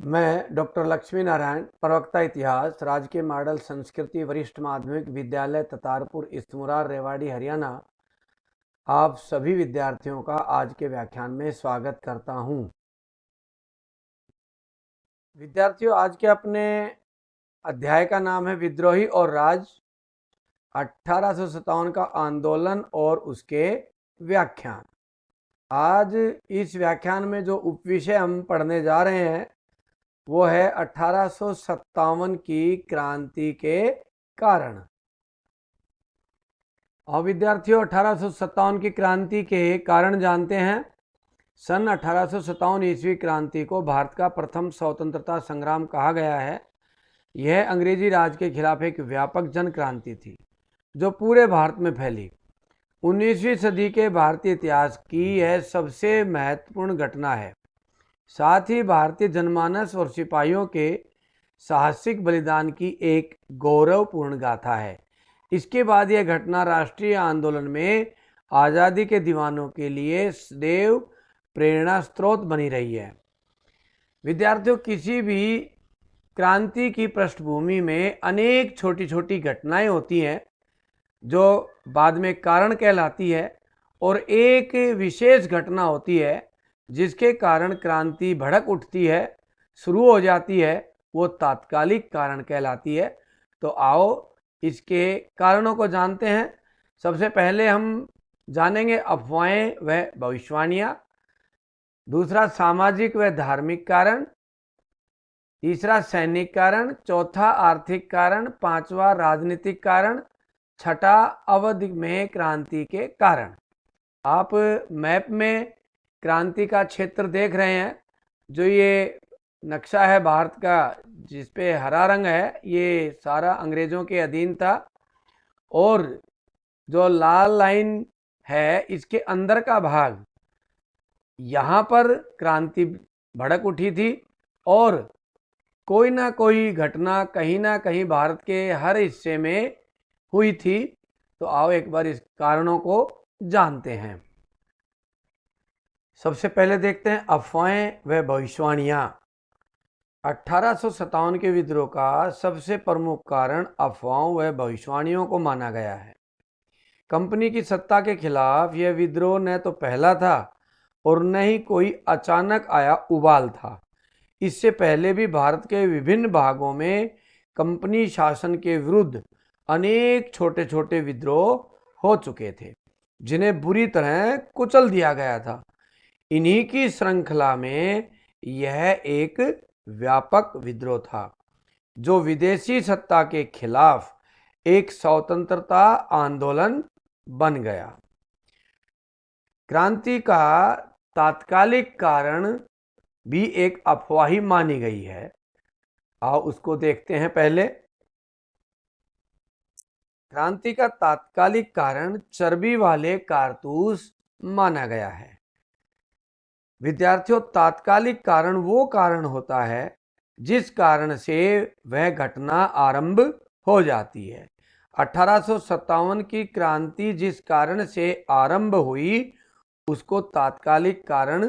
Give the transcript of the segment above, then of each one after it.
मैं डॉक्टर लक्ष्मी नारायण, प्रवक्ता इतिहास, राजकीय मॉडल संस्कृति वरिष्ठ माध्यमिक विद्यालय ततारपुर इस्तमुरार रेवाड़ी हरियाणा, आप सभी विद्यार्थियों का आज के व्याख्यान में स्वागत करता हूं। विद्यार्थियों, आज के अपने अध्याय का नाम है विद्रोही और राज, 1857 का आंदोलन और उसके व्याख्यान। आज इस व्याख्यान में जो उपविषय हम पढ़ने जा रहे हैं वो है 1857 की क्रांति के कारण। और विद्यार्थियों, 1857 की क्रांति के कारण जानते हैं। सन 1857 ईस्वी क्रांति को भारत का प्रथम स्वतंत्रता संग्राम कहा गया है। यह अंग्रेजी राज के खिलाफ एक व्यापक जन क्रांति थी जो पूरे भारत में फैली। 19वीं सदी के भारतीय इतिहास की यह सबसे महत्वपूर्ण घटना है। साथ ही भारतीय जनमानस और सिपाहियों के साहसिक बलिदान की एक गौरवपूर्ण गाथा है। इसके बाद यह घटना राष्ट्रीय आंदोलन में आज़ादी के दीवानों के लिए सदैव प्रेरणा स्रोत बनी रही है। विद्यार्थियों, किसी भी क्रांति की पृष्ठभूमि में अनेक छोटी छोटी घटनाएं होती हैं जो बाद में कारण कहलाती है, और एक विशेष घटना होती है जिसके कारण क्रांति भड़क उठती है, शुरू हो जाती है, वो तात्कालिक कारण कहलाती है। तो आओ इसके कारणों को जानते हैं। सबसे पहले हम जानेंगे अफवाहें व भविष्यवाणियां, दूसरा सामाजिक व धार्मिक कारण, तीसरा सैनिक कारण, चौथा आर्थिक कारण, पांचवा राजनीतिक कारण, छठा अवधि में क्रांति के कारण। आप मैप में क्रांति का क्षेत्र देख रहे हैं। जो ये नक्शा है भारत का जिस पे हरा रंग है, ये सारा अंग्रेजों के अधीन था, और जो लाल लाइन है इसके अंदर का भाग, यहाँ पर क्रांति भड़क उठी थी और कोई ना कोई घटना कहीं ना कहीं भारत के हर हिस्से में हुई थी। तो आओ एक बार इस कारणों को जानते हैं। सबसे पहले देखते हैं अफवाहें व भविष्यवाणियां। 1857 के विद्रोह का सबसे प्रमुख कारण अफवाहों व भविष्यवाणियों को माना गया है। कंपनी की सत्ता के खिलाफ यह विद्रोह न तो पहला था और न ही कोई अचानक आया उबाल था। इससे पहले भी भारत के विभिन्न भागों में कंपनी शासन के विरुद्ध अनेक छोटे छोटे विद्रोह हो चुके थे जिन्हें बुरी तरह कुचल दिया गया था। इन्हीं की श्रृंखला में यह एक व्यापक विद्रोह था जो विदेशी सत्ता के खिलाफ एक स्वतंत्रता आंदोलन बन गया। क्रांति का तात्कालिक कारण भी एक अफवाही मानी गई है। आओ उसको देखते हैं। पहले क्रांति का तात्कालिक कारण चर्बी वाले कारतूस माना गया है। विद्यार्थियों, तात्कालिक कारण वो कारण होता है जिस कारण से वह घटना आरंभ हो जाती है। 1857 की क्रांति जिस कारण से आरंभ हुई उसको तात्कालिक कारण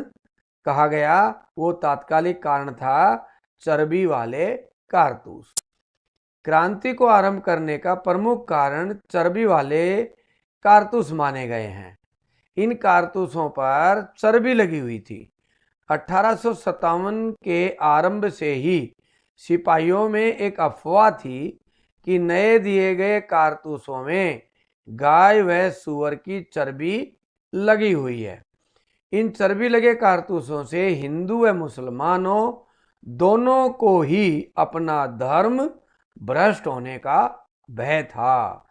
कहा गया। वो तात्कालिक कारण था चर्बी वाले कारतूस। क्रांति को आरंभ करने का प्रमुख कारण चर्बी वाले कारतूस माने गए हैं। इन कारतूसों पर चर्बी लगी हुई थी। 1857 के आरंभ से ही सिपाहियों में एक अफवाह थी कि नए दिए गए कारतूसों में गाय व सूअर की चर्बी लगी हुई है। इन चर्बी लगे कारतूसों से हिंदू व मुसलमानों दोनों को ही अपना धर्म भ्रष्ट होने का भय था।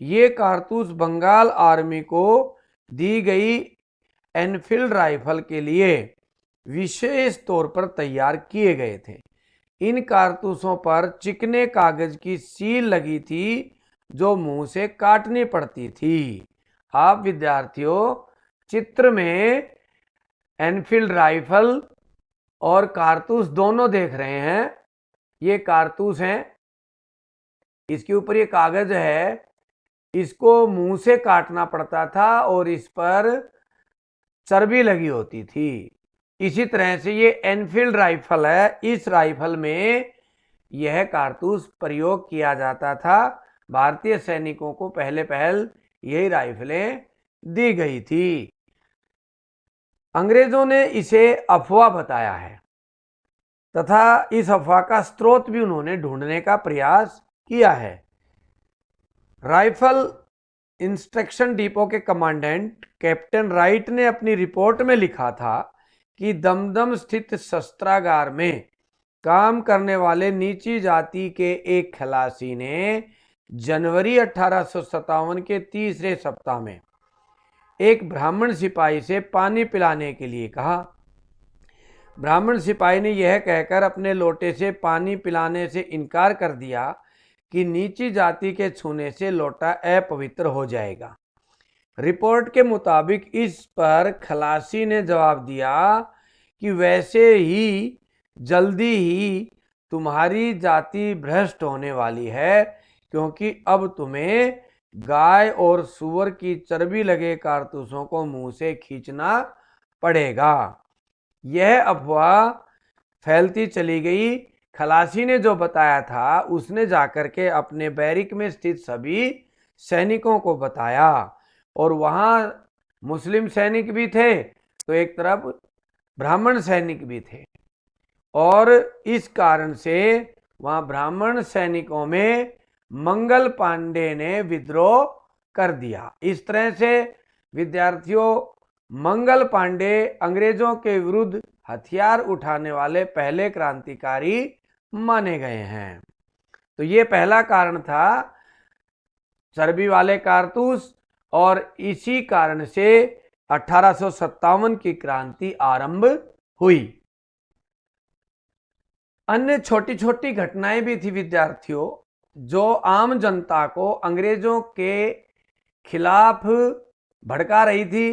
ये कारतूस बंगाल आर्मी को दी गई एनफील्ड राइफल के लिए विशेष तौर पर तैयार किए गए थे। इन कारतूसों पर चिकने कागज की सील लगी थी जो मुंह से काटनी पड़ती थी। आप विद्यार्थियों चित्र में एनफील्ड राइफल और कारतूस दोनों देख रहे हैं। ये कारतूस हैं, इसके ऊपर ये कागज है, इसको मुंह से काटना पड़ता था और इस पर चर्बी लगी होती थी। इसी तरह से ये एनफील्ड राइफल है, इस राइफल में यह कारतूस प्रयोग किया जाता था। भारतीय सैनिकों को पहले पहल यही राइफलें दी गई थी। अंग्रेजों ने इसे अफवाह बताया है तथा इस अफवाह का स्रोत भी उन्होंने ढूंढने का प्रयास किया है। राइफल इंस्ट्रक्शन डिपो के कमांडेंट कैप्टन राइट ने अपनी रिपोर्ट में लिखा था कि दमदम स्थित शस्त्रागार में काम करने वाले नीची जाति के एक खलासी ने जनवरी 1857 के तीसरे सप्ताह में एक ब्राह्मण सिपाही से पानी पिलाने के लिए कहा। ब्राह्मण सिपाही ने यह कहकर अपने लोटे से पानी पिलाने से इनकार कर दिया कि नीची जाति के छूने से लोटा अपवित्र हो जाएगा। रिपोर्ट के मुताबिक इस पर खलासी ने जवाब दिया कि वैसे ही जल्दी ही तुम्हारी जाति भ्रष्ट होने वाली है, क्योंकि अब तुम्हें गाय और सूअर की चर्बी लगे कारतूसों को मुंह से खींचना पड़ेगा। यह अफवाह फैलती चली गई। खलासी ने जो बताया था उसने जाकर के अपने बैरिक में स्थित सभी सैनिकों को बताया, और वहां मुस्लिम सैनिक भी थे तो एक तरफ ब्राह्मण सैनिक भी थे, और इस कारण से वहां ब्राह्मण सैनिकों में मंगल पांडे ने विद्रोह कर दिया। इस तरह से विद्यार्थियों, मंगल पांडे अंग्रेजों के विरुद्ध हथियार उठाने वाले पहले क्रांतिकारी माने गए हैं। तो ये पहला कारण था, चर्बी वाले कारतूस, और इसी कारण से 1857 की क्रांति आरंभ हुई। अन्य छोटी छोटी घटनाएं भी थी विद्यार्थियों, जो आम जनता को अंग्रेजों के खिलाफ भड़का रही थी,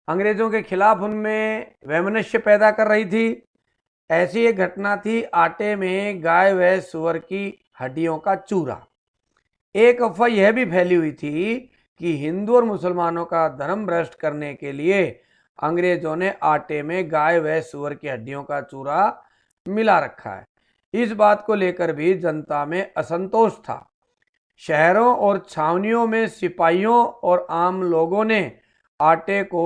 अंग्रेजों के खिलाफ उनमें वैमनस्य पैदा कर रही थी। ऐसी एक घटना थी आटे में गाय व सूअर की हड्डियों का चूरा। एक अफवाह यह भी फैली हुई थी कि हिंदू और मुसलमानों का धर्म भ्रष्ट करने के लिए अंग्रेजों ने आटे में गाय व सूअर की हड्डियों का चूरा मिला रखा है। इस बात को लेकर भी जनता में असंतोष था। शहरों और छावनियों में सिपाहियों और आम लोगों ने आटे को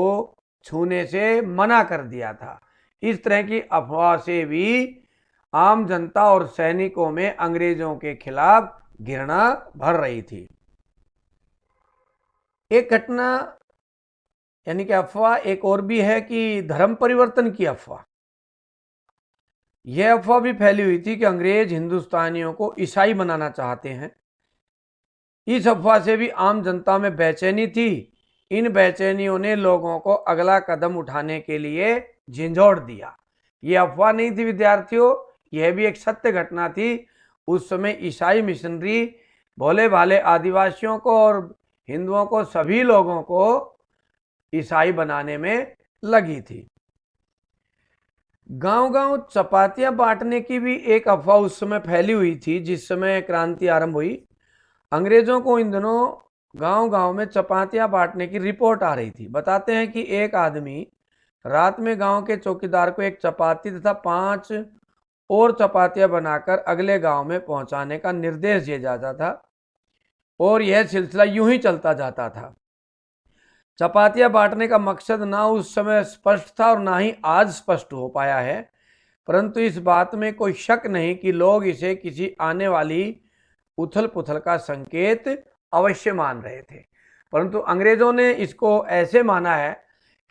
छूने से मना कर दिया था। इस तरह की अफवाह से भी आम जनता और सैनिकों में अंग्रेजों के खिलाफ घृणा भर रही थी। एक घटना यानी कि अफवाह एक और भी है कि धर्म परिवर्तन की अफवाह। यह अफवाह भी फैली हुई थी कि अंग्रेज हिंदुस्तानियों को ईसाई बनाना चाहते हैं। इस अफवाह से भी आम जनता में बेचैनी थी। इन बेचैनियों ने लोगों को अगला कदम उठाने के लिए झिंझोड़ दिया। यह अफवाह नहीं थी विद्यार्थियों, यह भी एक सत्य घटना थी। उस समय ईसाई मिशनरी भोले भाले आदिवासियों को और हिंदुओं को, सभी लोगों को ईसाई बनाने में लगी थी। गांव-गांव चपातियां बांटने की भी एक अफवाह उस समय फैली हुई थी जिस समय क्रांति आरंभ हुई। अंग्रेजों को इन दिनों गांव-गांव में चपातियां बांटने की रिपोर्ट आ रही थी। बताते हैं कि एक आदमी रात में गांव के चौकीदार को एक चपाती तथा 5 और चपातियां बनाकर अगले गांव में पहुंचाने का निर्देश दिया जाता था, और यह सिलसिला यूं ही चलता जाता था। चपातियां बांटने का मकसद ना उस समय स्पष्ट था और ना ही आज स्पष्ट हो पाया है, परंतु इस बात में कोई शक नहीं कि लोग इसे किसी आने वाली उथल पुथल का संकेत अवश्य मान रहे थे। परंतु अंग्रेजों ने इसको ऐसे माना है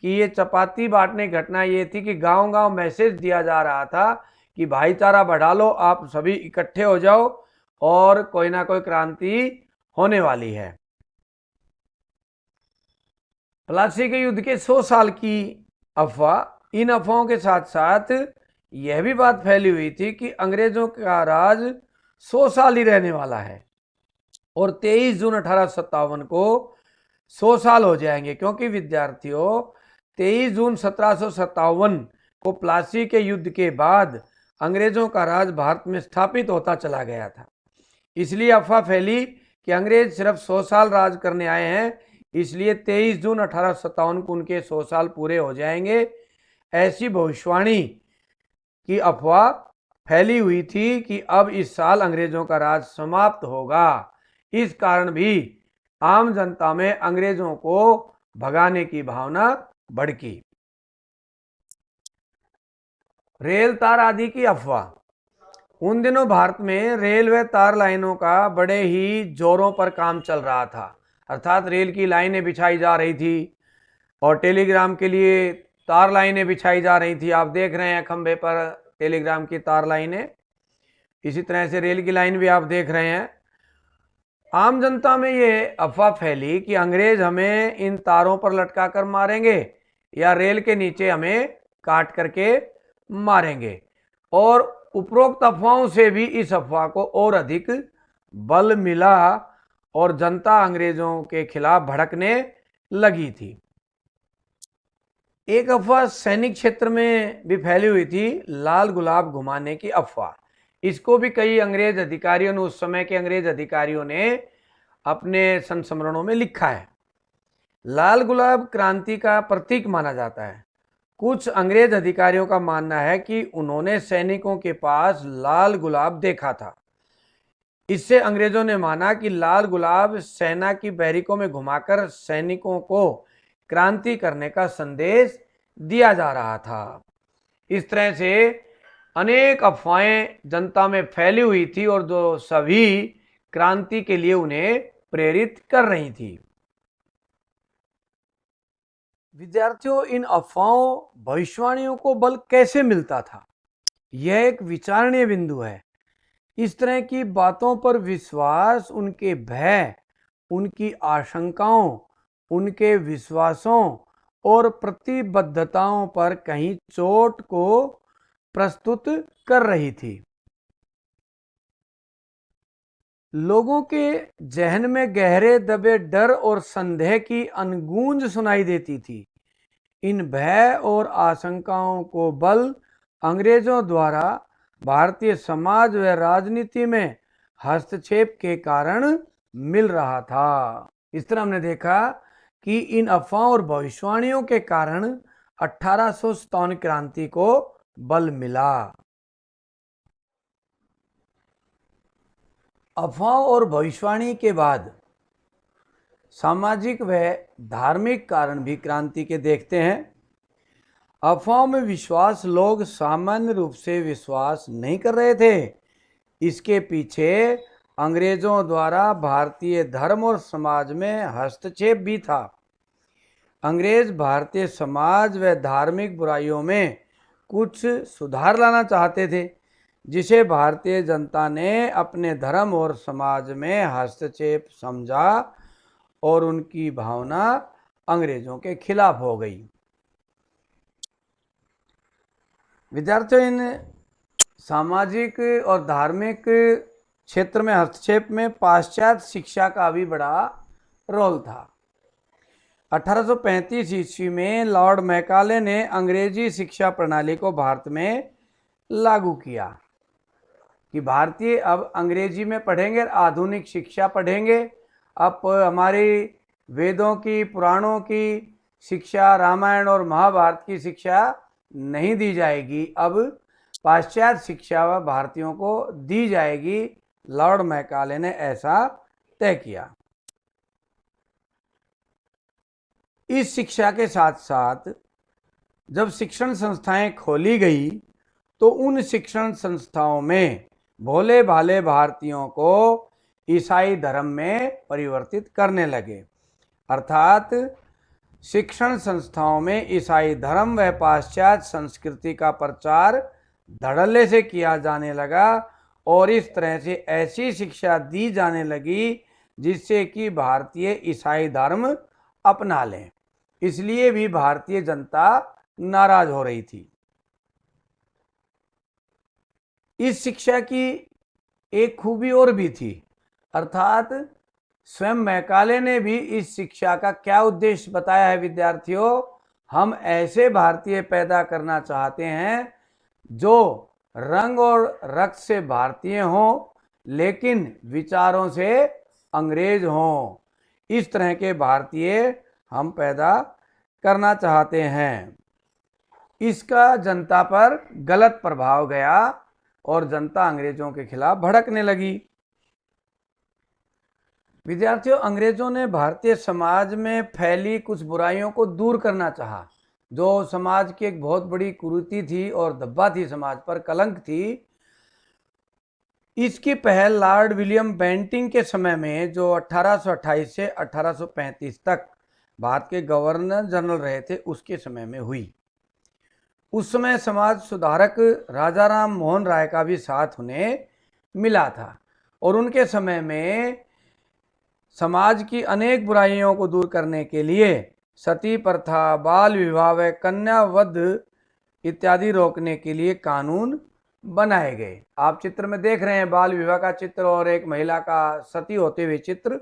कि ये चपाती बांटने की घटना ये थी कि गांव-गांव मैसेज दिया जा रहा था कि भाईचारा बढ़ा लो, आप सभी इकट्ठे हो जाओ और कोई ना कोई क्रांति होने वाली है। प्लासी के युद्ध के 100 साल की अफवाह। इन अफवाहों के साथ साथ यह भी बात फैली हुई थी कि अंग्रेजों का राज 100 साल ही रहने वाला है, और 23 जून 1857 को 100 साल हो जाएंगे, क्योंकि विद्यार्थियों 23 जून 1757 को प्लासी के युद्ध के बाद अंग्रेजों का राज भारत में स्थापित होता चला गया था। इसलिए अफवाह फैली कि अंग्रेज सिर्फ 100 साल राज करने आए हैं, इसलिए 23 जून 1857 को उनके 100 साल पूरे हो जाएंगे। ऐसी भविष्यवाणी की अफवाह फैली हुई थी कि अब इस साल अंग्रेजों का राज समाप्त होगा। इस कारण भी आम जनता में अंग्रेजों को भगाने की भावना भड़की। रेल तार आदि की अफवाह। उन दिनों भारत में रेलवे तार लाइनों का बड़े ही जोरों पर काम चल रहा था, अर्थात रेल की लाइनें बिछाई जा रही थी और टेलीग्राम के लिए तार लाइनें बिछाई जा रही थी। आप देख रहे हैं खंभे पर टेलीग्राम की तार लाइनें, इसी तरह से रेल की लाइन भी आप देख रहे हैं। आम जनता में ये अफवाह फैली कि अंग्रेज हमें इन तारों पर लटका कर मारेंगे या रेल के नीचे हमें काट करके मारेंगे, और उपरोक्त अफवाहों से भी इस अफवाह को और अधिक बल मिला और जनता अंग्रेजों के खिलाफ भड़कने लगी थी। एक अफवाह सैनिक क्षेत्र में भी फैली हुई थी, लाल गुलाब घुमाने की अफवाह। इसको भी कई अंग्रेज अधिकारियों ने, उस समय के अंग्रेज अधिकारियों ने अपने संस्मरणों में लिखा है। लाल गुलाब क्रांति का प्रतीक माना जाता है। कुछ अंग्रेज अधिकारियों का मानना है कि उन्होंने सैनिकों के पास लाल गुलाब देखा था। इससे अंग्रेजों ने माना कि लाल गुलाब सेना की बैरिकों में घुमाकर सैनिकों को क्रांति करने का संदेश दिया जा रहा था। इस तरह से अनेक अफवाहें जनता में फैली हुई थी और जो सभी क्रांति के लिए उन्हें प्रेरित कर रही थी। विद्यार्थियों, इन अफवाहों भविष्यवाणियों को बल कैसे मिलता था, यह एक विचारणीय बिंदु है। इस तरह की बातों पर विश्वास उनके भय, उनकी आशंकाओं, उनके विश्वासों और प्रतिबद्धताओं पर कहीं चोट को प्रस्तुत कर रही थी। लोगों के जहन में गहरे दबे डर और संदेह की अनगूंज सुनाई देती थी। इन भय और आशंकाओं को बल अंग्रेजों द्वारा भारतीय समाज व राजनीति में हस्तक्षेप के कारण मिल रहा था। इस तरह हमने देखा कि इन अफवाहों और भविष्यवाणियों के कारण 1857 क्रांति को बल मिला। अफवाहों और भविष्यवाणी के बाद सामाजिक व धार्मिक कारण भी क्रांति के देखते हैं। अफवाहों में विश्वास लोग सामान्य रूप से विश्वास नहीं कर रहे थे। इसके पीछे अंग्रेजों द्वारा भारतीय धर्म और समाज में हस्तक्षेप भी था। अंग्रेज भारतीय समाज व धार्मिक बुराइयों में कुछ सुधार लाना चाहते थे, जिसे भारतीय जनता ने अपने धर्म और समाज में हस्तक्षेप समझा और उनकी भावना अंग्रेजों के खिलाफ हो गई। विद्यार्थियों, इन सामाजिक और धार्मिक क्षेत्र में हस्तक्षेप में पाश्चात्य शिक्षा का भी बड़ा रोल था। 1835 ईस्वी में लॉर्ड मैकाले ने अंग्रेजी शिक्षा प्रणाली को भारत में लागू किया कि भारतीय अब अंग्रेजी में पढ़ेंगे, आधुनिक शिक्षा पढ़ेंगे। अब हमारी वेदों की, पुराणों की शिक्षा, रामायण और महाभारत की शिक्षा नहीं दी जाएगी, अब पाश्चात्य शिक्षा भारतीयों को दी जाएगी। लॉर्ड मैकाले ने ऐसा तय किया। इस शिक्षा के साथ साथ जब शिक्षण संस्थाएं खोली गई तो उन शिक्षण संस्थाओं में भोले भाले भारतीयों को ईसाई धर्म में परिवर्तित करने लगे, अर्थात शिक्षण संस्थाओं में ईसाई धर्म व पाश्चात्य संस्कृति का प्रचार धड़ल्ले से किया जाने लगा और इस तरह से ऐसी शिक्षा दी जाने लगी जिससे कि भारतीय ईसाई धर्म अपना लें। इसलिए भी भारतीय जनता नाराज हो रही थी। इस शिक्षा की एक खूबी और भी थी, अर्थात स्वयं मैकाले ने भी इस शिक्षा का क्या उद्देश्य बताया है। विद्यार्थियों, हम ऐसे भारतीय पैदा करना चाहते हैं जो रंग और रक्त से भारतीय हों लेकिन विचारों से अंग्रेज हों। इस तरह के भारतीय हम पैदा करना चाहते हैं। इसका जनता पर गलत प्रभाव गया और जनता अंग्रेजों के खिलाफ भड़कने लगी। विद्यार्थियों, अंग्रेजों ने भारतीय समाज में फैली कुछ बुराइयों को दूर करना चाहा, जो समाज की एक बहुत बड़ी कुरीति थी और धब्बा थी, समाज पर कलंक थी। इसकी पहल लॉर्ड विलियम बेंटिंग के समय में, जो 1828 से 1835 तक भारत के गवर्नर जनरल रहे थे, उसके समय में हुई। उस समय समाज सुधारक राजा राम मोहन राय का भी साथ उन्हें मिला था और उनके समय में समाज की अनेक बुराइयों को दूर करने के लिए सती प्रथा, बाल विवाह व कन्या वध इत्यादि रोकने के लिए कानून बनाए गए। आप चित्र में देख रहे हैं बाल विवाह का चित्र और एक महिला का सती होते हुए चित्र।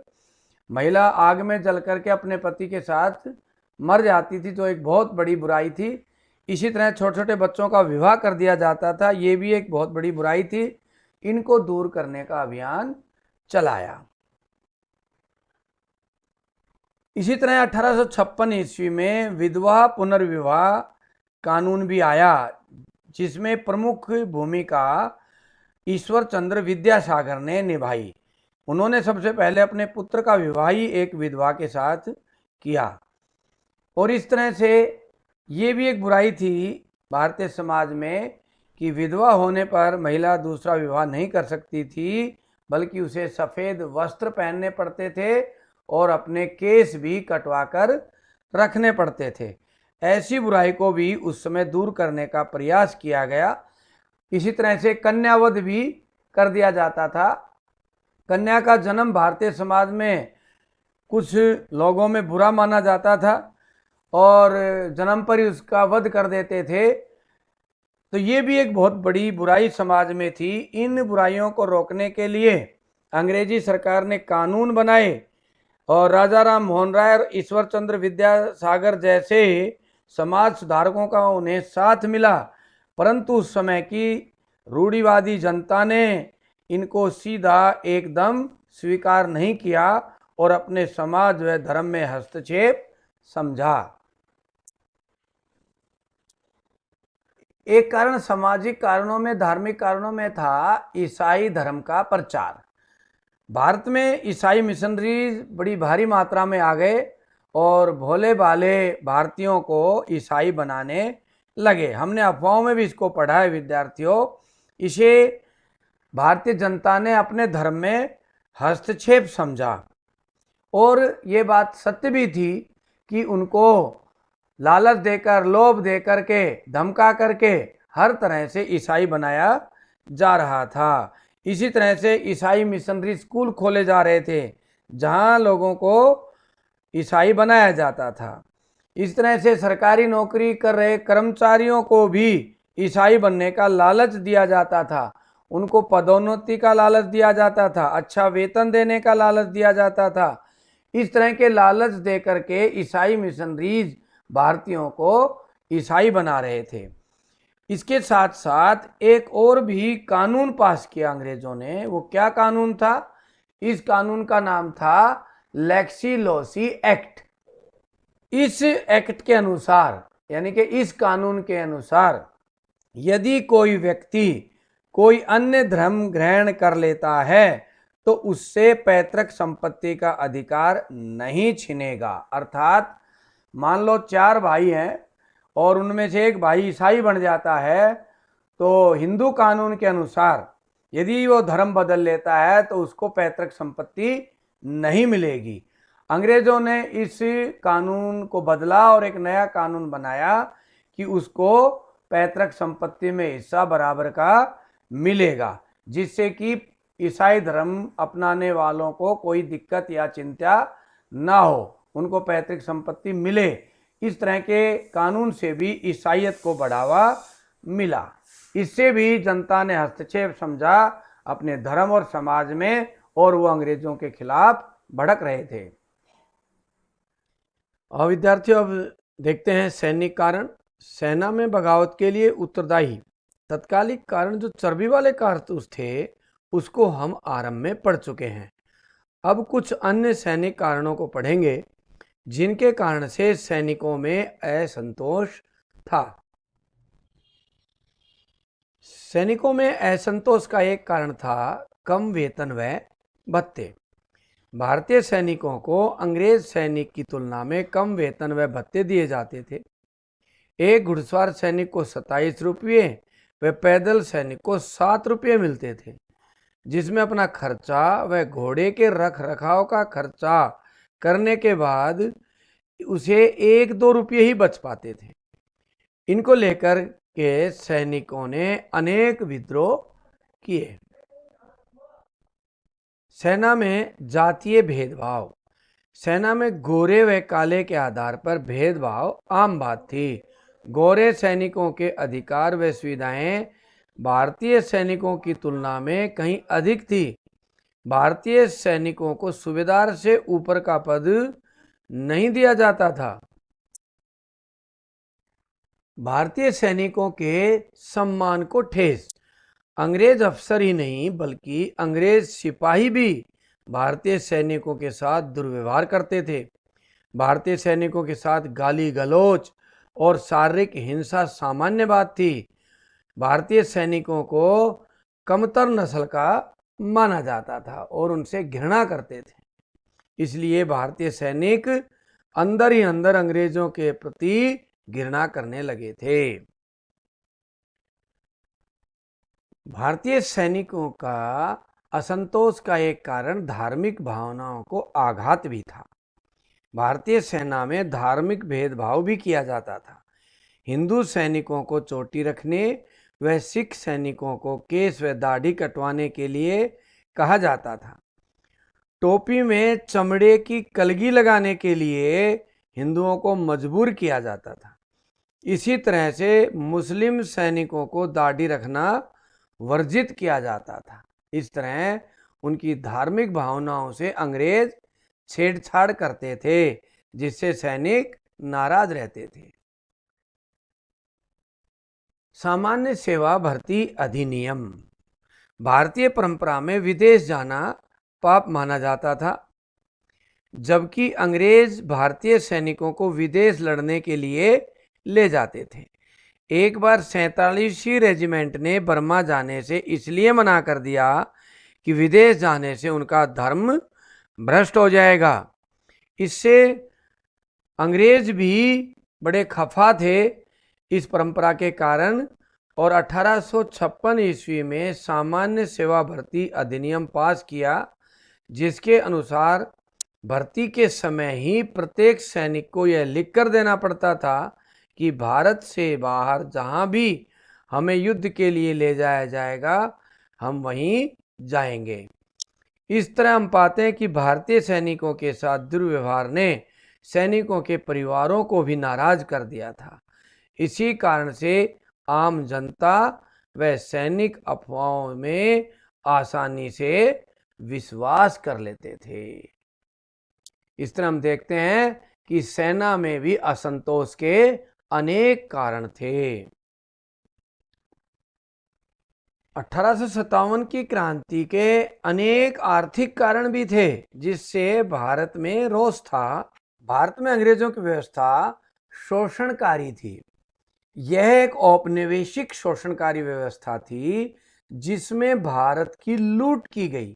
महिला आग में जल करके अपने पति के साथ मर जाती थी, जो एक बहुत बड़ी बुराई थी। इसी तरह छोटे छोटे बच्चों का विवाह कर दिया जाता था, ये भी एक बहुत बड़ी बुराई थी। इनको दूर करने का अभियान चलाया। इसी तरह 1856 ईस्वी में विधवा पुनर्विवाह कानून भी आया, जिसमें प्रमुख भूमिका ईश्वर चंद्र विद्यासागर ने निभाई। उन्होंने सबसे पहले अपने पुत्र का विवाह ही एक विधवा के साथ किया और इस तरह से ये भी एक बुराई थी भारतीय समाज में कि विधवा होने पर महिला दूसरा विवाह नहीं कर सकती थी, बल्कि उसे सफ़ेद वस्त्र पहनने पड़ते थे और अपने केस भी कटवाकर रखने पड़ते थे। ऐसी बुराई को भी उस समय दूर करने का प्रयास किया गया। इसी तरह से कन्यावध भी कर दिया जाता था। कन्या का जन्म भारतीय समाज में कुछ लोगों में बुरा माना जाता था और जन्म पर ही उसका वध कर देते थे, तो ये भी एक बहुत बड़ी बुराई समाज में थी। इन बुराइयों को रोकने के लिए अंग्रेजी सरकार ने कानून बनाए और राजा राम मोहन राय और ईश्वर चंद्र विद्यासागर जैसे समाज सुधारकों का उन्हें साथ मिला, परंतु उस समय की रूढ़िवादी जनता ने इनको सीधा एकदम स्वीकार नहीं किया और अपने समाज व धर्म में हस्तक्षेप समझा। एक कारण सामाजिक कारणों में, धार्मिक कारणों में था ईसाई धर्म का प्रचार। भारत में ईसाई मिशनरीज बड़ी भारी मात्रा में आ गए और भोले भाले भारतीयों को ईसाई बनाने लगे। हमने अफवाहों में भी इसको पढ़ा है विद्यार्थियों। इसे भारतीय जनता ने अपने धर्म में हस्तक्षेप समझा और ये बात सत्य भी थी कि उनको लालच देकर, लोभ देकर के, धमका करके हर तरह से ईसाई बनाया जा रहा था। इसी तरह से ईसाई मिशनरी स्कूल खोले जा रहे थे जहां लोगों को ईसाई बनाया जाता था। इस तरह से सरकारी नौकरी कर रहे कर्मचारियों को भी ईसाई बनने का लालच दिया जाता था। उनको पदोन्नति का लालच दिया जाता था, अच्छा वेतन देने का लालच दिया जाता था। इस तरह के लालच दे करके ईसाई मिशनरीज भारतीयों को ईसाई बना रहे थे। इसके साथ साथ एक और भी कानून पास किया अंग्रेजों ने। वो क्या कानून था? इस कानून का नाम था लेक्सी लोसी एक्ट। इस एक्ट के अनुसार, यानी कि इस कानून के अनुसार, यदि कोई व्यक्ति कोई अन्य धर्म ग्रहण कर लेता है तो उससे पैतृक संपत्ति का अधिकार नहीं छिनेगा। अर्थात मान लो 4 भाई हैं और उनमें से एक भाई ईसाई बन जाता है, तो हिंदू कानून के अनुसार यदि वो धर्म बदल लेता है तो उसको पैतृक संपत्ति नहीं मिलेगी। अंग्रेजों ने इस कानून को बदला और एक नया कानून बनाया कि उसको पैतृक संपत्ति में हिस्सा बराबर का मिलेगा, जिससे कि ईसाई धर्म अपनाने वालों को कोई दिक्कत या चिंता ना हो, उनको पैतृक संपत्ति मिले। इस तरह के कानून से भी ईसाईयत को बढ़ावा मिला। इससे भी जनता ने हस्तक्षेप समझा अपने धर्म और समाज में और वो अंग्रेजों के खिलाफ भड़क रहे थे। और विद्यार्थियों, अब देखते हैं सैनिक कारण। सेना में बगावत के लिए उत्तरदायी तत्कालिक कारण जो चर्बी वाले कारतूस थे उसको हम आरंभ में पढ़ चुके हैं। अब कुछ अन्य सैनिक कारणों को पढ़ेंगे जिनके कारण से सैनिकों में असंतोष था। सैनिकों में असंतोष का एक कारण था कम वेतन व भत्ते। भारतीय सैनिकों को अंग्रेज सैनिक की तुलना में कम वेतन व भत्ते दिए जाते थे। एक घुड़सवार सैनिक को 27 रुपये व पैदल सैनिक को 7 रुपये मिलते थे, जिसमें अपना खर्चा व घोड़े के रख रखाव का खर्चा करने के बाद उसे 1-2 रुपये ही बच पाते थे। इनको लेकर के सैनिकों ने अनेक विद्रोह किए। सेना में जातीय भेदभाव। सेना में गोरे व काले के आधार पर भेदभाव आम बात थी। गोरे सैनिकों के अधिकार व सुविधाएं भारतीय सैनिकों की तुलना में कहीं अधिक थी। भारतीय सैनिकों को सूबेदार से ऊपर का पद नहीं दिया जाता था। भारतीय सैनिकों के सम्मान को ठेस। अंग्रेज अफसर ही नहीं बल्कि अंग्रेज सिपाही भी भारतीय सैनिकों के साथ दुर्व्यवहार करते थे। भारतीय सैनिकों के साथ गाली गलौज और शारीरिक हिंसा सामान्य बात थी। भारतीय सैनिकों को कमतर नस्ल का माना जाता था और उनसे घृणा करते थे। इसलिए भारतीय सैनिक अंदर ही अंदर अंग्रेजों के प्रति घृणा करने लगे थे। भारतीय सैनिकों का असंतोष का एक कारण धार्मिक भावनाओं को आघात भी था। भारतीय सेना में धार्मिक भेदभाव भी किया जाता था। हिंदू सैनिकों को चोटी रखने व सिख सैनिकों को केस व दाढ़ी कटवाने के लिए कहा जाता था। टोपी में चमड़े की कलगी लगाने के लिए हिंदुओं को मजबूर किया जाता था। इसी तरह से मुस्लिम सैनिकों को दाढ़ी रखना वर्जित किया जाता था। इस तरह उनकी धार्मिक भावनाओं से अंग्रेज छेड़छाड़ करते थे, जिससे सैनिक नाराज रहते थे। सामान्य सेवा भर्ती अधिनियम। भारतीय परंपरा में विदेश जाना पाप माना जाता था, जबकि अंग्रेज भारतीय सैनिकों को विदेश लड़ने के लिए ले जाते थे। एक बार 47वीं रेजिमेंट ने बर्मा जाने से इसलिए मना कर दिया कि विदेश जाने से उनका धर्म भ्रष्ट हो जाएगा। इससे अंग्रेज भी बड़े खफा थे इस परंपरा के कारण, और 1856 ईस्वी में सामान्य सेवा भर्ती अधिनियम पास किया, जिसके अनुसार भर्ती के समय ही प्रत्येक सैनिक को यह लिख कर देना पड़ता था कि भारत से बाहर जहां भी हमें युद्ध के लिए ले जाया जाएगा हम वहीं जाएंगे। इस तरह हम पाते हैं कि भारतीय सैनिकों के साथ दुर्व्यवहार ने सैनिकों के परिवारों को भी नाराज कर दिया था। इसी कारण से आम जनता व सैनिक अफवाहों में आसानी से विश्वास कर लेते थे। इस तरह हम देखते हैं कि सेना में भी असंतोष के अनेक कारण थे। 1857 की क्रांति के अनेक आर्थिक कारण भी थे, जिससे भारत में रोष था। भारत में अंग्रेजों की व्यवस्था शोषणकारी थी। यह एक औपनिवेशिक शोषणकारी व्यवस्था थी जिसमें भारत की लूट की गई।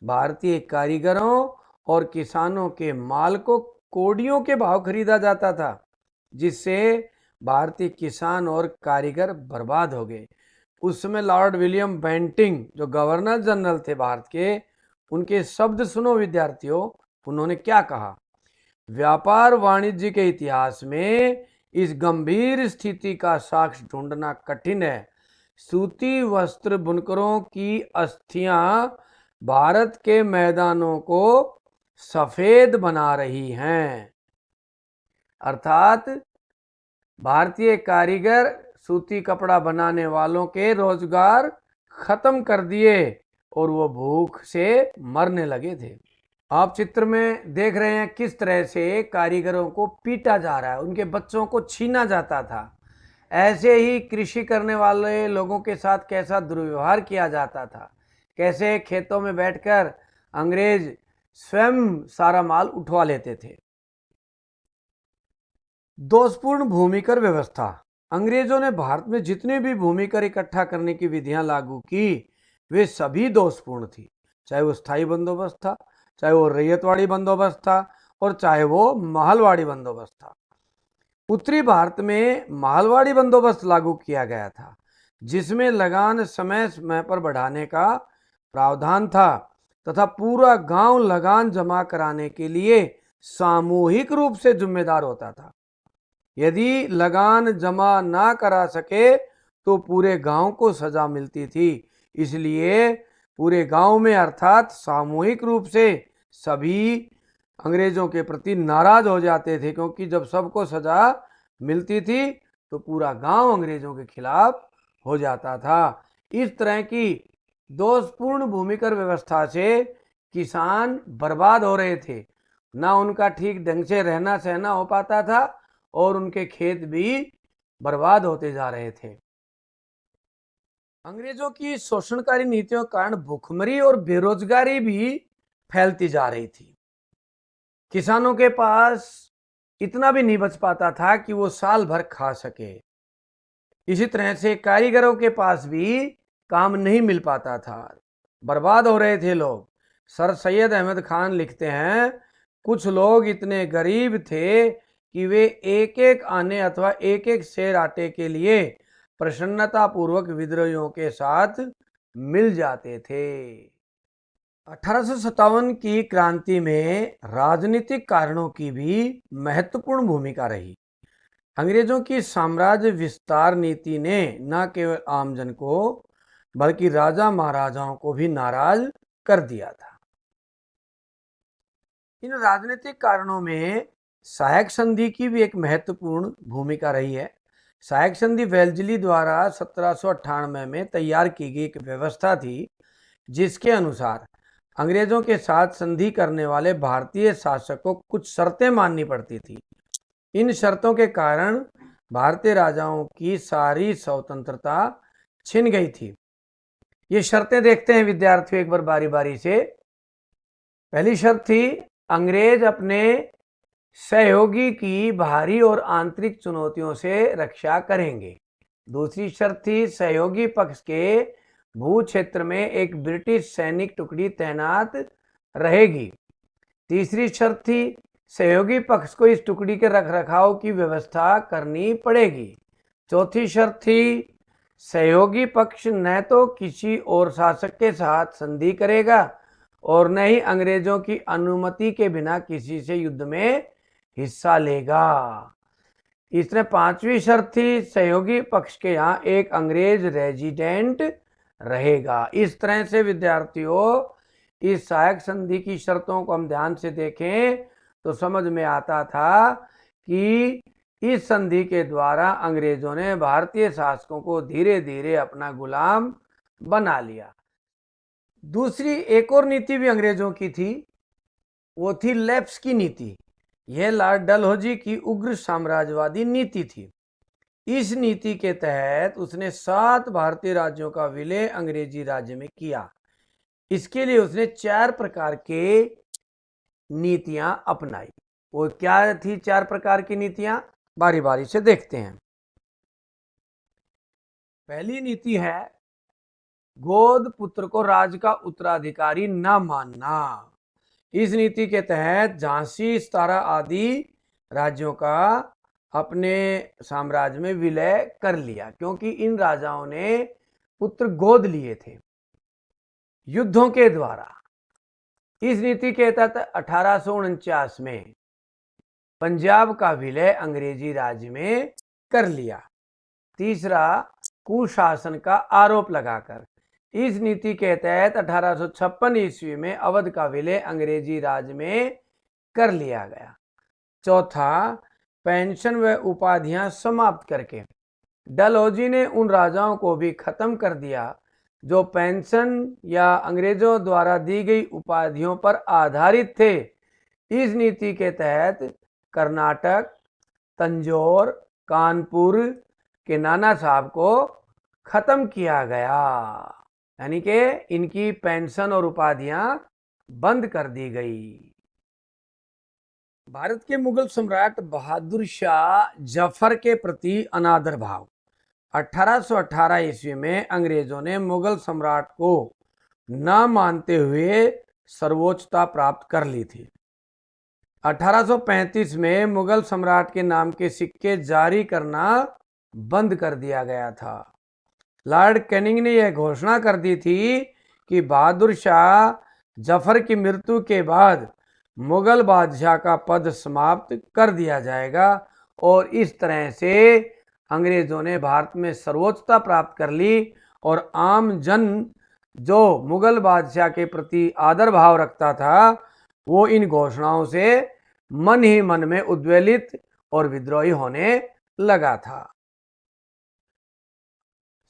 भारतीय कारीगरों और किसानों के माल को कौड़ियों के भाव खरीदा जाता था, जिससे भारतीय किसान और कारीगर बर्बाद हो गए। उस समय लॉर्ड विलियम बेंटिंग जो गवर्नर जनरल थे भारत के, उनके शब्द सुनो विद्यार्थियों। उन्होंने क्या कहा? व्यापार वाणिज्य के इतिहास में इस गंभीर स्थिति का साक्ष्य ढूंढना कठिन है। सूती वस्त्र बुनकरों की अस्थियां भारत के मैदानों को सफेद बना रही हैं। अर्थात भारतीय कारीगर सूती कपड़ा बनाने वालों के रोजगार खत्म कर दिए और वो भूख से मरने लगे थे। आप चित्र में देख रहे हैं किस तरह से कारीगरों को पीटा जा रहा है, उनके बच्चों को छीना जाता था। ऐसे ही कृषि करने वाले लोगों के साथ कैसा दुर्व्यवहार किया जाता था, कैसे खेतों में बैठकर अंग्रेज स्वयं सारा माल उठवा लेते थे। दोषपूर्ण भूमिकर व्यवस्था। अंग्रेजों ने भारत में जितने भी भूमि कर इकट्ठा करने की विधियां लागू की वे सभी दोषपूर्ण थी, चाहे वो स्थायी बंदोबस्त था, चाहे वो रैयतवाड़ी बंदोबस्त था और चाहे वो महलवाड़ी बंदोबस्त था। उत्तरी भारत में महलवाड़ी बंदोबस्त लागू किया गया था, जिसमें लगान समय समय पर बढ़ाने का प्रावधान था तथा पूरा गांव लगान जमा कराने के लिए सामूहिक रूप से जिम्मेदार होता था। यदि लगान जमा ना करा सके तो पूरे गांव को सजा मिलती थी। इसलिए पूरे गांव में अर्थात सामूहिक रूप से सभी अंग्रेजों के प्रति नाराज हो जाते थे, क्योंकि जब सबको सजा मिलती थी तो पूरा गांव अंग्रेजों के खिलाफ हो जाता था। इस तरह की दोषपूर्ण भूमिकर व्यवस्था से किसान बर्बाद हो रहे थे, ना उनका ठीक ढंग से रहना सहना हो पाता था और उनके खेत भी बर्बाद होते जा रहे थे। अंग्रेजों की शोषणकारी नीतियों के कारण भूखमरी और बेरोजगारी भी फैलती जा रही थी। किसानों के पास इतना भी नहीं बच पाता था कि वो साल भर खा सके। इसी तरह से कारीगरों के पास भी काम नहीं मिल पाता था, बर्बाद हो रहे थे लोग। सर सैयद अहमद खान लिखते हैं, कुछ लोग इतने गरीब थे कि वे एक एक आने अथवा एक एक सेर आटे के लिए प्रसन्नता पूर्वक विद्रोहियों के साथ मिल जाते थे। 1857 की क्रांति में राजनीतिक कारणों की भी महत्वपूर्ण भूमिका रही। अंग्रेजों की साम्राज्य विस्तार नीति ने न केवल आमजन को बल्कि राजा महाराजाओं को भी नाराज कर दिया था। इन राजनीतिक कारणों में सहायक संधि की भी एक महत्वपूर्ण भूमिका रही है। सहायक संधि वेल्जली द्वारा 1798 में तैयार की गई एक व्यवस्था थी, जिसके अनुसार अंग्रेजों के साथ संधि करने वाले भारतीय शासक को कुछ शर्तें माननी पड़ती थी। इन शर्तों के कारण भारतीय राजाओं की सारी स्वतंत्रता छिन गई थी। ये शर्तें देखते हैं विद्यार्थियों एक बार बारी बारी से। पहली शर्त थी, अंग्रेज अपने सहयोगी की बाहरी और आंतरिक चुनौतियों से रक्षा करेंगे। दूसरी शर्त थी, सहयोगी पक्ष के भू क्षेत्र में एक ब्रिटिश सैनिक टुकड़ी तैनात रहेगी। तीसरी शर्त थी, सहयोगी पक्ष को इस टुकड़ी के रखरखाव की व्यवस्था करनी पड़ेगी। चौथी शर्त थी, सहयोगी पक्ष न तो किसी और शासक के साथ संधि करेगा और न ही अंग्रेजों की अनुमति के बिना किसी से युद्ध में हिस्सा लेगा। इसने पांचवी शर्त थी, सहयोगी पक्ष के यहाँ एक अंग्रेज रेजिडेंट रहेगा। इस तरह से विद्यार्थियों, इस सहायक संधि की शर्तों को हम ध्यान से देखें तो समझ में आता था कि इस संधि के द्वारा अंग्रेजों ने भारतीय शासकों को धीरे धीरे अपना गुलाम बना लिया। दूसरी एक और नीति भी अंग्रेजों की थी, वो थी लैप्स की नीति। यह लॉर्ड डलहौजी की उग्र साम्राज्यवादी नीति थी। इस नीति के तहत उसने 7 भारतीय राज्यों का विलय अंग्रेजी राज्य में किया। इसके लिए उसने 4 प्रकार के नीतियां अपनाई। वो क्या थी 4 प्रकार की नीतियां, बारी बारी से देखते हैं। पहली नीति है, गोद पुत्र को राज का उत्तराधिकारी न मानना। इस नीति के तहत झांसी, सतारा आदि राज्यों का अपने साम्राज्य में विलय कर लिया, क्योंकि इन राजाओं ने पुत्र गोद लिए थे युद्धों के द्वारा। इस नीति के तहत 1849 में पंजाब का विलय अंग्रेजी राज्य में कर लिया। तीसरा, कुशासन का आरोप लगाकर। इस नीति के तहत 1856 ईस्वी में अवध का विलय अंग्रेजी राज्य में कर लिया गया। चौथा, पेंशन व उपाधियां समाप्त करके डलहौजी ने उन राजाओं को भी खत्म कर दिया जो पेंशन या अंग्रेजों द्वारा दी गई उपाधियों पर आधारित थे। इस नीति के तहत कर्नाटक, तंजौर, कानपुर के नाना साहब को खत्म किया गया, यानी कि इनकी पेंशन और उपाधियां बंद कर दी गई। भारत के मुगल सम्राट बहादुर शाह जफर के प्रति अनादर भाव। 1818 ईस्वी में अंग्रेजों ने मुगल सम्राट को न मानते हुए सर्वोच्चता प्राप्त कर ली थी। 1835 में मुगल सम्राट के नाम के सिक्के जारी करना बंद कर दिया गया था। लॉर्ड कैनिंग ने यह घोषणा कर दी थी कि बहादुर शाह जफर की मृत्यु के बाद मुगल बादशाह का पद समाप्त कर दिया जाएगा और इस तरह से अंग्रेजों ने भारत में सर्वोच्चता प्राप्त कर ली और आम जन जो मुगल बादशाह के प्रति आदर भाव रखता था वो इन घोषणाओं से मन ही मन में उद्वेलित और विद्रोही होने लगा था।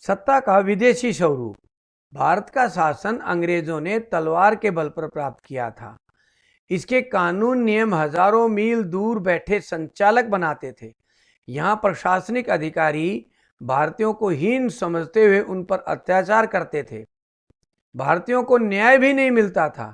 सत्ता का विदेशी स्वरूप। भारत का शासन अंग्रेजों ने तलवार के बल पर प्राप्त किया था। इसके कानून नियम हजारों मील दूर बैठे संचालक बनाते थे। यहाँ प्रशासनिक अधिकारी भारतीयों को हीन समझते हुए उन पर अत्याचार करते थे। भारतीयों को न्याय भी नहीं मिलता था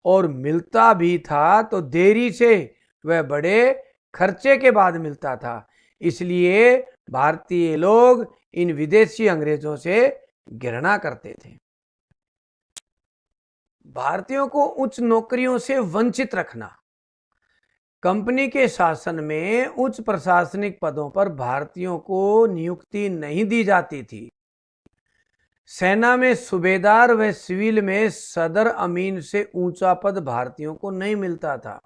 और मिलता भी था तो देरी से, वह बड़े खर्चे के बाद मिलता था। इसलिए भारतीय लोग इन विदेशी अंग्रेजों से घृणा करते थे। भारतीयों को उच्च नौकरियों से वंचित रखना। कंपनी के शासन में उच्च प्रशासनिक पदों पर भारतीयों को नियुक्ति नहीं दी जाती थी। सेना में सूबेदार व सिविल में सदर अमीन से ऊंचा पद भारतीयों को नहीं मिलता था।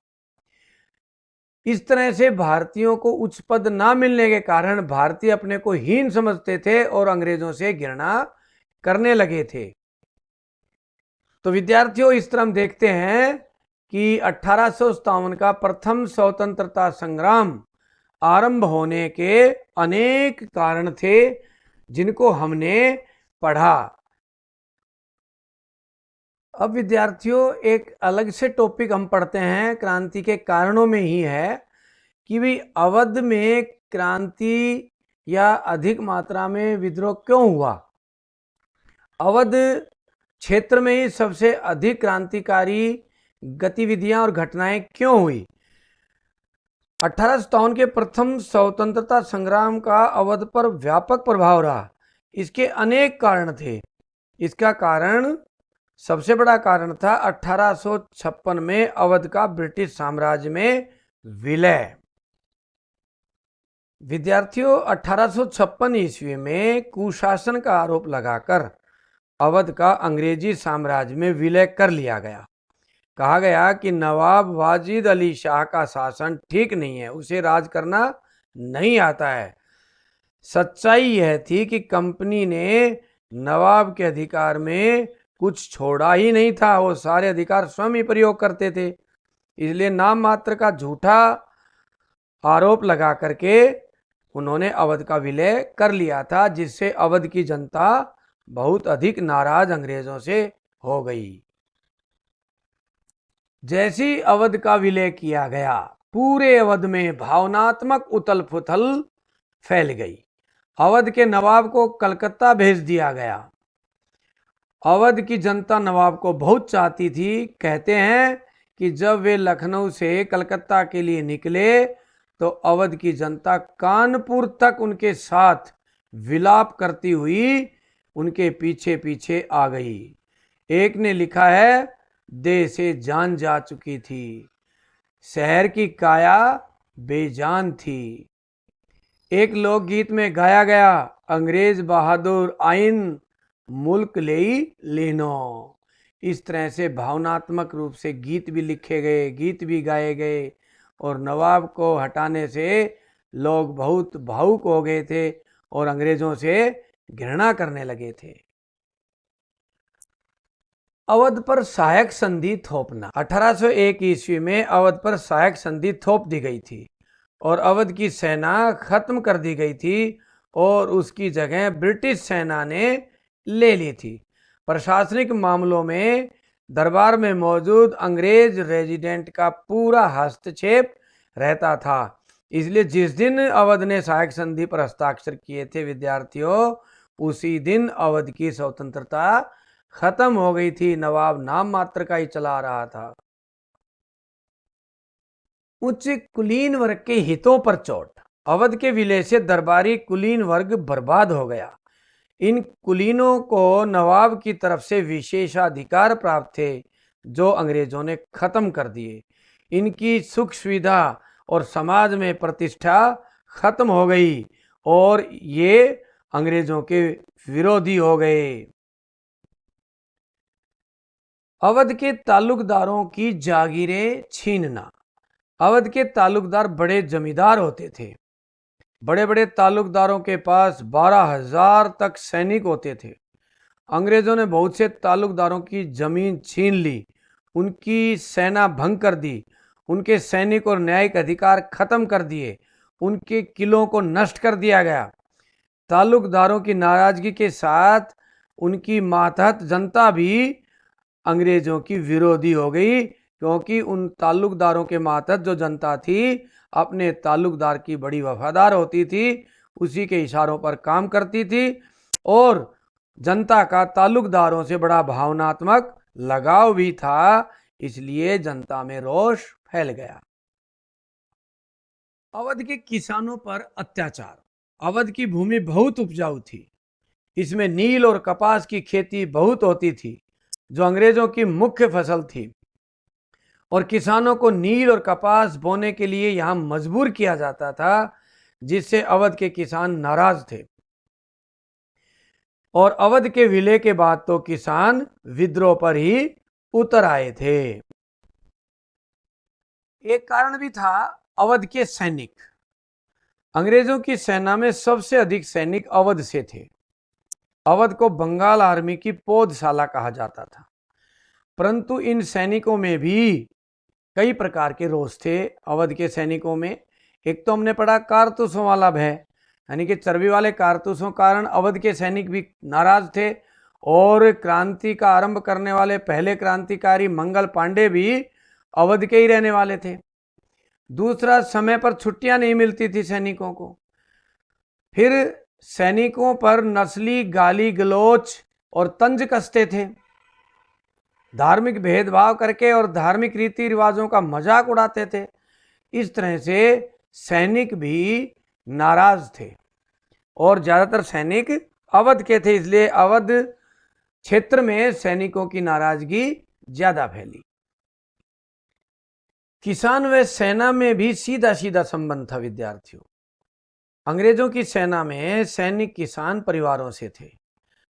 इस तरह से भारतीयों को उच्च पद ना मिलने के कारण भारतीय अपने को हीन समझते थे और अंग्रेजों से घृणा करने लगे थे। तो विद्यार्थियों, इस तरह हम देखते हैं कि 1857 का प्रथम स्वतंत्रता संग्राम आरंभ होने के अनेक कारण थे जिनको हमने पढ़ा। अब विद्यार्थियों, एक अलग से टॉपिक हम पढ़ते हैं, क्रांति के कारणों में ही है कि भी अवध में क्रांति या अधिक मात्रा में विद्रोह क्यों हुआ। अवध क्षेत्र में ही सबसे अधिक क्रांतिकारी गतिविधियां और घटनाएं क्यों हुई। 1857 के प्रथम स्वतंत्रता संग्राम का अवध पर व्यापक प्रभाव रहा। इसके अनेक कारण थे। इसका कारण, सबसे बड़ा कारण था 1856 में अवध का ब्रिटिश साम्राज्य में विलय। विद्यार्थियों, 1856 ईस्वी में कुशासन का आरोप लगाकर अवध का अंग्रेजी साम्राज्य में विलय कर लिया गया। कहा गया कि नवाब वाजिद अली शाह का शासन ठीक नहीं है, उसे राज करना नहीं आता है। सच्चाई यह थी कि कंपनी ने नवाब के अधिकार में कुछ छोड़ा ही नहीं था, वो सारे अधिकार स्वयं ही प्रयोग करते थे। इसलिए नाम मात्र का झूठा आरोप लगा करके उन्होंने अवध का विलय कर लिया था, जिससे अवध की जनता बहुत अधिक नाराज अंग्रेजों से हो गई। जैसी अवध का विलय किया गया, पूरे अवध में भावनात्मक उथल पुथल फैल गई। अवध के नवाब को कलकत्ता भेज दिया गया। अवध की जनता नवाब को बहुत चाहती थी। कहते हैं कि जब वे लखनऊ से कलकत्ता के लिए निकले तो अवध की जनता कानपुर तक उनके साथ विलाप करती हुई उनके पीछे पीछे आ गई। एक ने लिखा है, देह से जान जा चुकी थी, शहर की काया बेजान थी। एक लोकगीत में गाया गया, अंग्रेज बहादुर आइन मुल्क ले लेनो। इस तरह से भावनात्मक रूप से गीत भी लिखे गए, गीत भी गाए गए और नवाब को हटाने से लोग बहुत भावुक हो गए थे और अंग्रेजों से घृणा करने लगे थे। अवध पर सहायक संधि थोपना। 1801 ईस्वी में अवध पर सहायक संधि थोप दी गई थी और अवध की सेना खत्म कर दी गई थी और उसकी जगह ब्रिटिश सेना ने ले ली थी। प्रशासनिक मामलों में दरबार में मौजूद अंग्रेज रेजिडेंट का पूरा हस्तक्षेप रहता था। इसलिए जिस दिन अवध ने सहायक संधि पर हस्ताक्षर किए थे विद्यार्थियों, उसी दिन अवध की स्वतंत्रता खत्म हो गई थी। नवाब नाम मात्र का ही चला रहा था। उच्च कुलीन वर्ग के हितों पर चोट। अवध के विलय से दरबारी कुलीन वर्ग बर्बाद हो गया। इन कुलीनों को नवाब की तरफ से विशेषाधिकार प्राप्त थे, जो अंग्रेजों ने खत्म कर दिए। इनकी सुख सुविधा और समाज में प्रतिष्ठा खत्म हो गई और ये अंग्रेजों के विरोधी हो गए। अवध के ताल्लुकदारों की जागीरें छीनना। अवध के ताल्लुकदार बड़े जमींदार होते थे। बड़े बड़े ताल्लुकदारों के पास 12,000 तक सैनिक होते थे। अंग्रेजों ने बहुत से ताल्लुकदारों की जमीन छीन ली, उनकी सेना भंग कर दी, उनके सैनिक और न्यायिक अधिकार खत्म कर दिए, उनके किलों को नष्ट कर दिया गया। ताल्लुकदारों की नाराजगी के साथ उनकी मातहत जनता भी अंग्रेजों की विरोधी हो गई, क्योंकि उन ताल्लुकदारों के मातहत जो जनता थी अपने ताल्लुकदार की बड़ी वफादार होती थी, उसी के इशारों पर काम करती थी और जनता का ताल्लुकदारों से बड़ा भावनात्मक लगाव भी था, इसलिए जनता में रोष फैल गया। अवध के किसानों पर अत्याचार। अवध की भूमि बहुत उपजाऊ थी, इसमें नील और कपास की खेती बहुत होती थी, जो अंग्रेजों की मुख्य फसल थी, और किसानों को नील और कपास बोने के लिए यहां मजबूर किया जाता था, जिससे अवध के किसान नाराज थे। और अवध के विलय के बाद तो किसान विद्रोह पर ही उतर आए थे। एक कारण भी था अवध के सैनिक। अंग्रेजों की सेना में सबसे अधिक सैनिक अवध से थे। अवध को बंगाल आर्मी की पौधशाला कहा जाता था, परंतु इन सैनिकों में भी कई प्रकार के रोष थे। अवध के सैनिकों में एक तो हमने पढ़ा कारतूसों वाला भय, यानी कि चर्बी वाले कारतूसों कारण अवध के सैनिक भी नाराज थे, और क्रांति का आरंभ करने वाले पहले क्रांतिकारी मंगल पांडे भी अवध के ही रहने वाले थे। दूसरा, समय पर छुट्टियां नहीं मिलती थी सैनिकों को। फिर सैनिकों पर नस्ली गाली गलोच और तंज कसते थे, धार्मिक भेदभाव करके और धार्मिक रीति रिवाजों का मजाक उड़ाते थे। इस तरह से सैनिक भी नाराज थे और ज्यादातर सैनिक अवध के थे, इसलिए अवध क्षेत्र में सैनिकों की नाराजगी ज्यादा फैली। किसान व सेना में भी सीधा सीधा संबंध था विद्यार्थियों। अंग्रेजों की सेना में सैनिक किसान परिवारों से थे।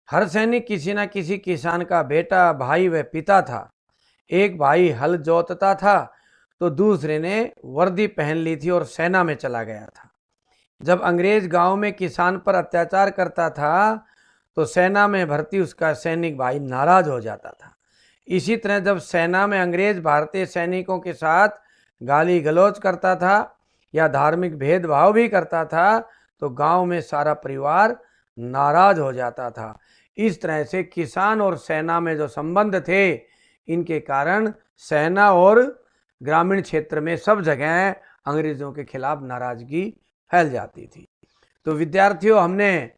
हर सैनिक किसी न किसी किसान का बेटा, भाई व पिता था। एक भाई हल जोतता था तो दूसरे ने वर्दी पहन ली थी और सेना में चला गया था। जब अंग्रेज गांव में किसान पर अत्याचार करता था तो सेना में भर्ती उसका सैनिक भाई नाराज हो जाता था। इसी तरह जब सेना में अंग्रेज भारतीय सैनिकों के साथ गाली गलौज करता था या धार्मिक भेदभाव भी करता था तो गांव में सारा परिवार नाराज हो जाता था। इस तरह से किसान और सेना में जो संबंध थे, इनके कारण सेना और ग्रामीण क्षेत्र में सब जगह अंग्रेजों के खिलाफ नाराजगी फैल जाती थी। तो विद्यार्थियों, हमने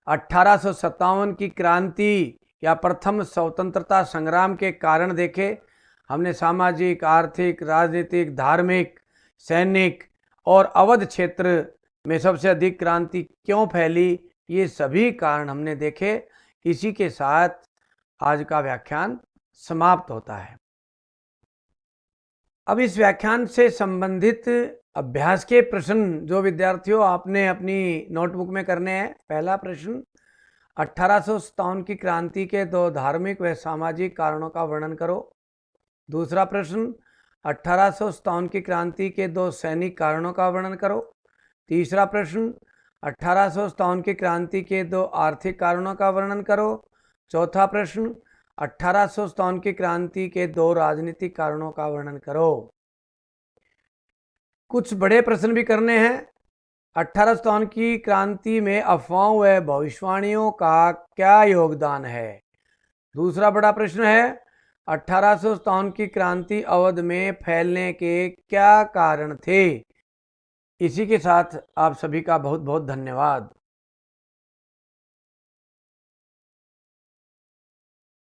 1857 की क्रांति या प्रथम स्वतंत्रता संग्राम के कारण देखे। हमने सामाजिक, आर्थिक, राजनीतिक, धार्मिक, सैनिक और अवध क्षेत्र में सबसे अधिक क्रांति क्यों फैली, ये सभी कारण हमने देखे। इसी के साथ आज का व्याख्यान समाप्त होता है। अब इस व्याख्यान से संबंधित अभ्यास के प्रश्न जो विद्यार्थियों आपने अपनी नोटबुक में करने हैं। पहला प्रश्न, 1857 की क्रांति के दो धार्मिक व सामाजिक कारणों का वर्णन करो। दूसरा प्रश्न, 1857 की क्रांति के दो सैनिक कारणों का वर्णन करो। तीसरा प्रश्न, 1857 की क्रांति के दो आर्थिक कारणों का वर्णन करो। चौथा प्रश्न, 1857 की क्रांति के दो राजनीतिक कारणों का वर्णन करो। कुछ बड़े प्रश्न भी करने हैं। 1857 की क्रांति में अफवाहों व भविष्यवाणियों का क्या योगदान है। दूसरा बड़ा प्रश्न है, 1857 की क्रांति अवध में फैलने के क्या कारण थे। इसी के साथ आप सभी का बहुत बहुत धन्यवाद।